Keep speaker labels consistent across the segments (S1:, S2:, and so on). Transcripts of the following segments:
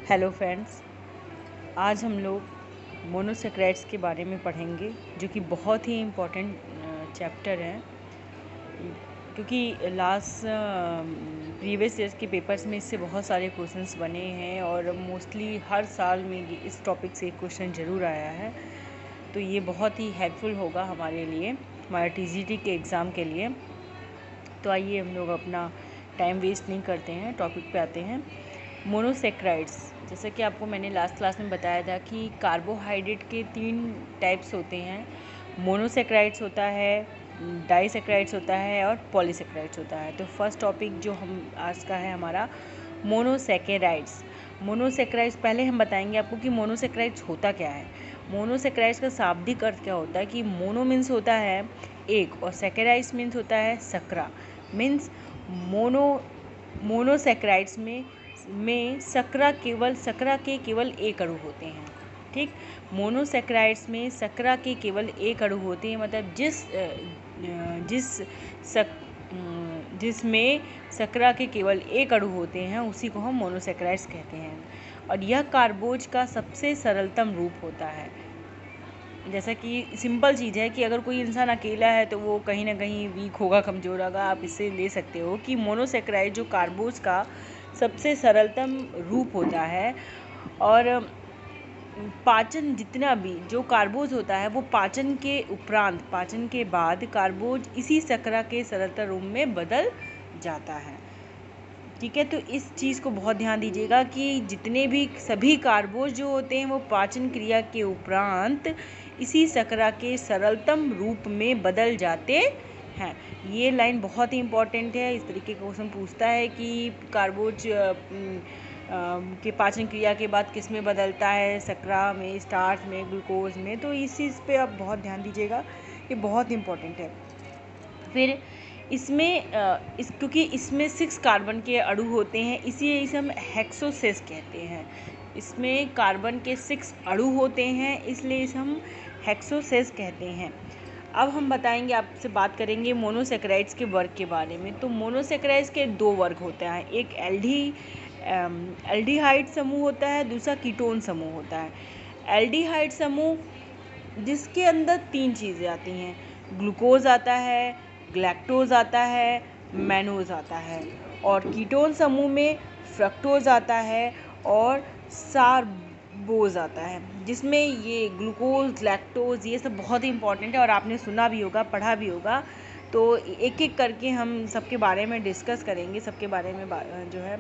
S1: Hello friends, आज हम लोग मोनोसेक्राइड्स के बारे में पढ़ेंगे जो कि बहुत ही इम्पोर्टेंट चैप्टर है, क्योंकि लास्ट प्रीवियस ईयर्स के पेपर्स में इससे बहुत सारे क्वेश्चंस बने हैं और मोस्टली हर साल में इस टॉपिक से एक क्वेश्चन ज़रूर आया है। तो ये बहुत ही हेल्पफुल होगा हमारे लिए, हमारे टीजीटी के एग्ज़ाम के लिए। तो आइए हम लोग अपना टाइम वेस्ट नहीं करते हैं, टॉपिक पे आते हैं। मोनोसेक्राइड्स, जैसा कि आपको मैंने लास्ट क्लास में बताया था कि कार्बोहाइड्रेट के 3 टाइप्स होते हैं। मोनोसेक्राइड्स होता है, डाइसेक्राइड्स होता है और पॉलीसेक्राइड्स होता है। तो फर्स्ट टॉपिक जो हम आज का है हमारा मोनोसेक्राइड्स। मोनोसेक्राइड्स पहले हम बताएंगे आपको कि मोनोसेक्राइड्स होता क्या है। मोनोसेक्राइड्स का शाब्दिक अर्थ क्या होता है कि मोनो मीन्स होता है एक और सेक्राइड्स मीन्स होता है सकरा। मीन्स मोनोसेक्राइड्स में सकरा के केवल एक अणु होते हैं। ठीक, मोनोसेक्राइड्स में सकरा के केवल एक अणु होते हैं, मतलब जिसमें सकरा के केवल एक अणु होते हैं उसी को हम मोनोसेक्राइड्स कहते हैं। और यह कार्बोज का सबसे सरलतम रूप होता है। जैसा कि सिंपल चीज़ है कि अगर कोई इंसान अकेला है तो वो कहीं ना कहीं वीक होगा, कमज़ोर होगा। आप इससे ले सकते हो कि मोनोसेक्राइड जो कार्बोज का सबसे सरलतम रूप होता है। और पाचन जितना भी जो कार्बोज होता है वो पाचन के उपरांत, पाचन के बाद कार्बोज इसी सकरा के सरलतम रूप में बदल जाता है। ठीक है, तो इस चीज़ को बहुत ध्यान दीजिएगा कि जितने भी सभी कार्बोज जो होते हैं वो पाचन क्रिया के उपरांत इसी सकरा के सरलतम रूप में बदल जाते हैं। ये लाइन बहुत ही इम्पॉर्टेंट है। इस तरीके का क्वेश्चन पूछता है कि कार्बोज के पाचन क्रिया के बाद किस में बदलता है, सकरा में, स्टार्च में, ग्लूकोज में। तो इस चीज़ पे आप बहुत ध्यान दीजिएगा, ये बहुत इम्पॉर्टेंट है। फिर इसमें क्योंकि इसमें 6 कार्बन के अणु होते हैं, इसीलिए इसे हम हेक्सोसेस कहते हैं। इसमें कार्बन के 6 अणु होते हैं, इसलिए इसे हम हेक्सोसेस कहते हैं। अब हम बताएंगे, आपसे बात करेंगे मोनोसेक्राइड्स के वर्ग के बारे में। तो मोनोसेक्राइड्स के 2 वर्ग होते हैं, एक एल्डिहाइड समूह होता है, दूसरा कीटोन समूह होता है। एल्डिहाइड समूह जिसके अंदर 3 चीज़ें आती हैं, ग्लूकोज आता है, ग्लैक्टोज आता है, मैनोज आता है। और कीटोन समूह में फ्रक्टोज आता है और सारबोज आता है, जिसमें ये ग्लूकोज, ग्लैक्टोज ये सब बहुत ही इंपॉर्टेंट है और आपने सुना भी होगा, पढ़ा भी होगा। तो एक एक करके हम सबके बारे में डिस्कस करेंगे, सबके बारे में जो है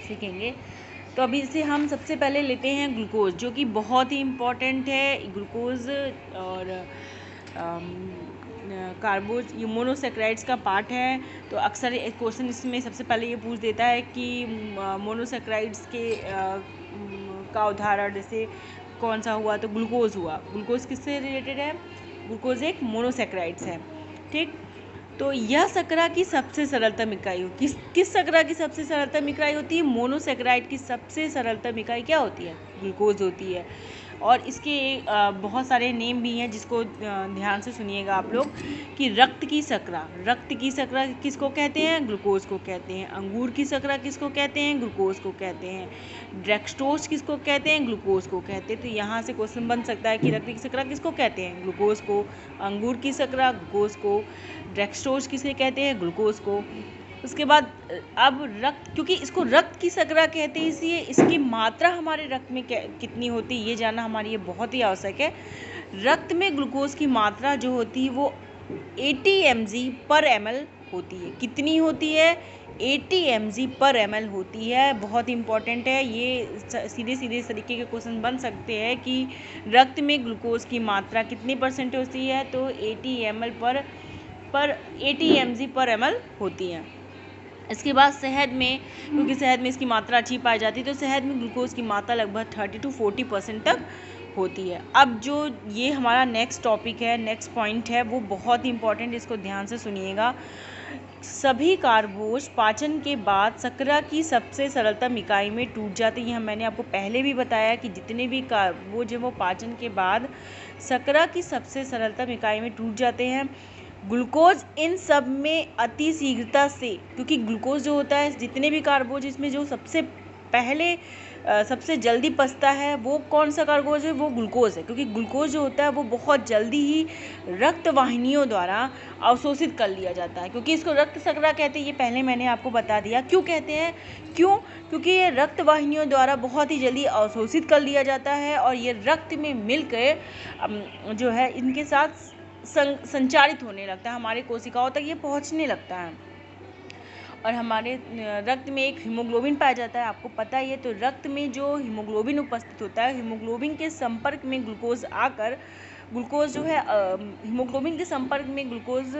S1: सीखेंगे। तो अभी से हम सबसे पहले लेते हैं ग्लूकोज, जो कि बहुत ही इम्पॉर्टेंट है। ग्लूकोज और कार्बोज ये मोनोसेक्राइड्स का पार्ट है। तो अक्सर एक क्वेश्चन इसमें सबसे पहले ये पूछ देता है कि मोनोसेक्राइड्स के का उदाहरण जैसे कौन सा हुआ, तो ग्लूकोज हुआ। ग्लूकोज किससे रिलेटेड है? ग्लूकोज एक मोनोसेक्राइड्स है। ठीक, तो यह सकरा की सबसे सरलतम इकाई किस सकरा की सबसे सरलतम इकाई होती है? मोनोसेक्राइड की सबसे सरलतम इकाई क्या होती है? ग्लूकोज होती है। और इसके बहुत सारे नेम भी हैं, जिसको ध्यान से सुनिएगा आप लोग कि रक्त की सकरा किसको कहते हैं? ग्लूकोज को कहते हैं। अंगूर की सकरा किसको कहते हैं? ग्लूकोज को कहते हैं। डेक्सट्रोज किसको कहते हैं? ग्लूकोज को कहते हैं। तो यहाँ से क्वेश्चन बन सकता है कि रक्त की सकरा किसको कहते हैं? ग्लूकोज को। अंगूर की सकरा ग्लूकोज को। डेक्सट्रोज किसे कहते हैं? ग्लूकोज को। उसके बाद अब रक्त, क्योंकि इसको रक्त की सकरा कहते हैं, इसलिए इसकी मात्रा हमारे रक्त में कितनी होती है ये जानना हमारे लिए बहुत ही आवश्यक है। रक्त में ग्लूकोज की मात्रा जो होती है वो 80 mg/ml होती है। कितनी होती है? 80 mg/ml होती है। बहुत इंपॉर्टेंट है ये। सीधे सीधे तरीके के क्वेश्चन बन सकते हैं कि रक्त में ग्लूकोज की मात्रा कितनी % होती है, तो 80 mg/ml होती है। इसके बाद शहद में, क्योंकि शहद में इसकी मात्रा अच्छी पाई जाती है, तो शहद में ग्लूकोज की मात्रा लगभग 30 to 40% तक होती है। अब जो ये हमारा नेक्स्ट टॉपिक है, नेक्स्ट पॉइंट है, वो बहुत ही इंपॉर्टेंट, इसको ध्यान से सुनिएगा। सभी कार्बोज पाचन के बाद सकरा की सबसे सरलतम इकाई में टूट जाते हैं। मैंने आपको पहले भी बताया कि जितने भी कार्बोज हैं वो पाचन के बाद सकरा की सबसे सरलतम इकाई में टूट जाते हैं। ग्लूकोज इन सब में अति शीघ्रता से, क्योंकि ग्लूकोज जो होता है, जितने भी कार्बोज इसमें जो सबसे पहले सबसे जल्दी पचता है वो कौन सा कार्बोज है, वो ग्लूकोज है, क्योंकि ग्लूकोज जो होता है वो बहुत जल्दी ही रक्त वाहिनियों द्वारा अवशोषित कर लिया जाता है, क्योंकि इसको रक्त शर्करा कहते हैं। ये पहले मैंने आपको बता दिया क्यों कहते हैं, क्योंकि ये रक्त वाहिनियों द्वारा बहुत ही जल्दी अवशोषित कर लिया जाता है और ये रक्त में मिलकर जो है इनके साथ संचारित होने लगता है, हमारे कोशिकाओं तक ये पहुंचने लगता है। और हमारे रक्त में एक हीमोग्लोबिन पाया जाता है, आपको पता ही है। तो रक्त में जो हीमोग्लोबिन उपस्थित होता है, हीमोग्लोबिन के संपर्क में ग्लूकोज आकर, ग्लूकोज जो है हीमोग्लोबिन के संपर्क में ग्लूकोज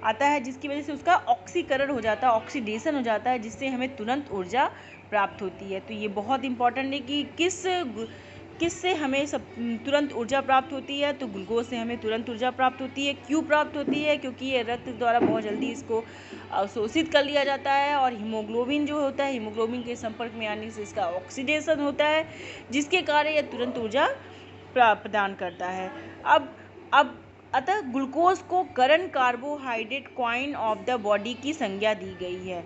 S1: आता है, जिसकी वजह से उसका ऑक्सीकरण हो जाता है, ऑक्सीडेशन हो जाता है, जिससे हमें तुरंत ऊर्जा प्राप्त होती है। तो ये बहुत इंपॉर्टेंट है कि किससे हमें तुरंत ऊर्जा प्राप्त होती है, तो ग्लूकोज से हमें तुरंत ऊर्जा प्राप्त होती है। क्यों प्राप्त होती है, क्योंकि ये रक्त द्वारा बहुत जल्दी इसको अवशोषित कर लिया जाता है और हीमोग्लोबिन जो होता है, हीमोग्लोबिन के संपर्क में आने से इसका ऑक्सीडेशन होता है, जिसके कारण यह तुरंत ऊर्जा प्रदान करता है। अब अतः ग्लूकोज को current carbohydrate coin of the body की संज्ञा दी गई है।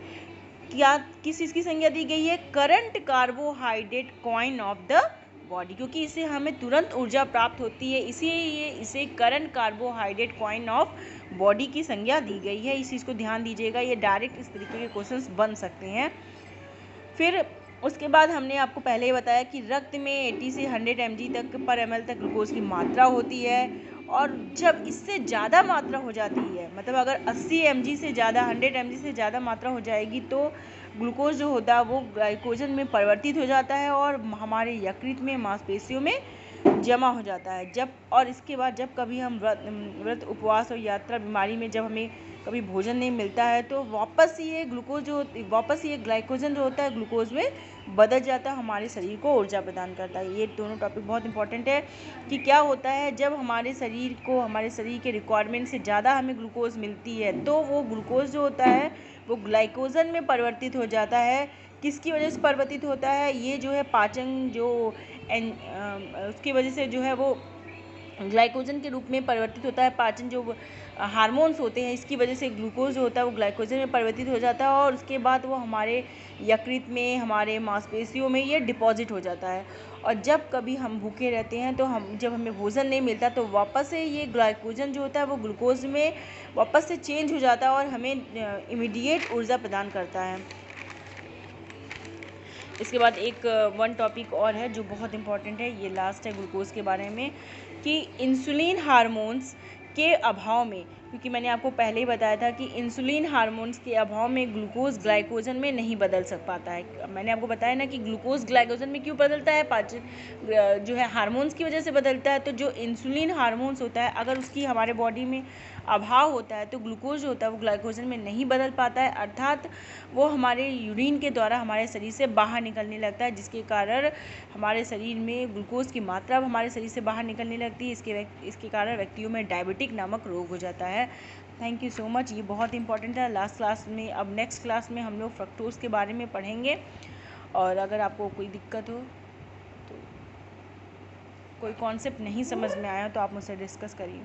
S1: क्या किस चीज़ की संज्ञा दी गई है? Current carbohydrate coin of the body, क्योंकि इससे हमें तुरंत ऊर्जा प्राप्त होती है, इसीलिए इसे current carbohydrate coin of body की संज्ञा दी गई है। इस चीज़ को ध्यान दीजिएगा, ये डायरेक्ट इस तरीके के क्वेश्चंस बन सकते हैं। फिर उसके बाद हमने आपको पहले ही बताया कि रक्त में 80 से 100 mg तक पर ml तक ग्लूकोज की मात्रा होती है, और जब इससे ज़्यादा मात्रा हो जाती है, मतलब अगर 80 mg से ज़्यादा, 100 mg से ज़्यादा मात्रा हो जाएगी, तो ग्लूकोज जो होता है वो ग्लाइकोजन में परिवर्तित हो जाता है और हमारे यकृत में, मांसपेशियों में जमा हो जाता है। और इसके बाद जब कभी हम व्रत, उपवास और यात्रा बीमारी में जब हमें कभी भोजन नहीं मिलता है, तो वापस ये ग्लाइकोजन जो होता है ग्लूकोज में बदल जाता है, हमारे शरीर को ऊर्जा प्रदान करता है। ये दोनों टॉपिक बहुत इंपॉर्टेंट है कि क्या होता है जब हमारे शरीर के रिक्वायरमेंट से ज़्यादा हमें ग्लूकोज मिलती है, तो वो ग्लूकोज जो होता है वो ग्लाइकोजन में परिवर्तित हो जाता है। किसकी वजह से परिवर्तित होता है? ये जो है पाचन जो उसकी वजह से जो है वो ग्लाइकोजन के रूप में परिवर्तित होता है। पाचन जो हार्मोन्स होते हैं, इसकी वजह से ग्लूकोज जो होता है वो ग्लाइकोजन में परिवर्तित हो जाता है और उसके बाद वो हमारे यकृत में, हमारे मांसपेशियों में ये डिपॉजिट हो जाता है। और जब कभी हम भूखे रहते हैं, तो जब हमें भोजन नहीं मिलता, तो वापस से ये ग्लाइकोजन जो होता है वो ग्लूकोज में वापस से चेंज हो जाता है और हमें इमीडिएट ऊर्जा प्रदान करता है। इसके बाद एक वन टॉपिक और है जो बहुत इंपॉर्टेंट है, ये लास्ट है ग्लूकोज के बारे में, कि इंसुलिन हार्मोन्स के अभाव में, क्योंकि मैंने आपको पहले ही बताया था कि इंसुलिन हार्मोन्स के अभाव में ग्लूकोज ग्लाइकोजन में नहीं बदल पाता है। मैंने आपको बताया ना कि ग्लूकोज ग्लाइकोजन में क्यों बदलता है, पाचन जो है हार्मोन्स की वजह से बदलता है। तो जो इंसुलिन हार्मोन्स होता है, अगर उसकी हमारे बॉडी में अभाव होता है, तो ग्लूकोज जो होता है वो ग्लाइकोजन में नहीं बदल पाता है, अर्थात वो हमारे यूरिन के द्वारा हमारे शरीर से बाहर निकलने लगता है, जिसके कारण हमारे शरीर में ग्लूकोज की मात्रा हमारे शरीर से बाहर निकलने लगती है। इसके कारण व्यक्तियों में डायबिटिक नामक रोग हो जाता है। Thank you so much. ये बहुत इंपॉर्टेंट है। लास्ट क्लास में, अब नेक्स्ट क्लास में हम लोग फ्रक्टोज के बारे में पढ़ेंगे, और अगर आपको कोई दिक्कत हो, तो कोई कॉन्सेप्ट नहीं समझ में आया, तो आप मुझसे डिस्कस करिए।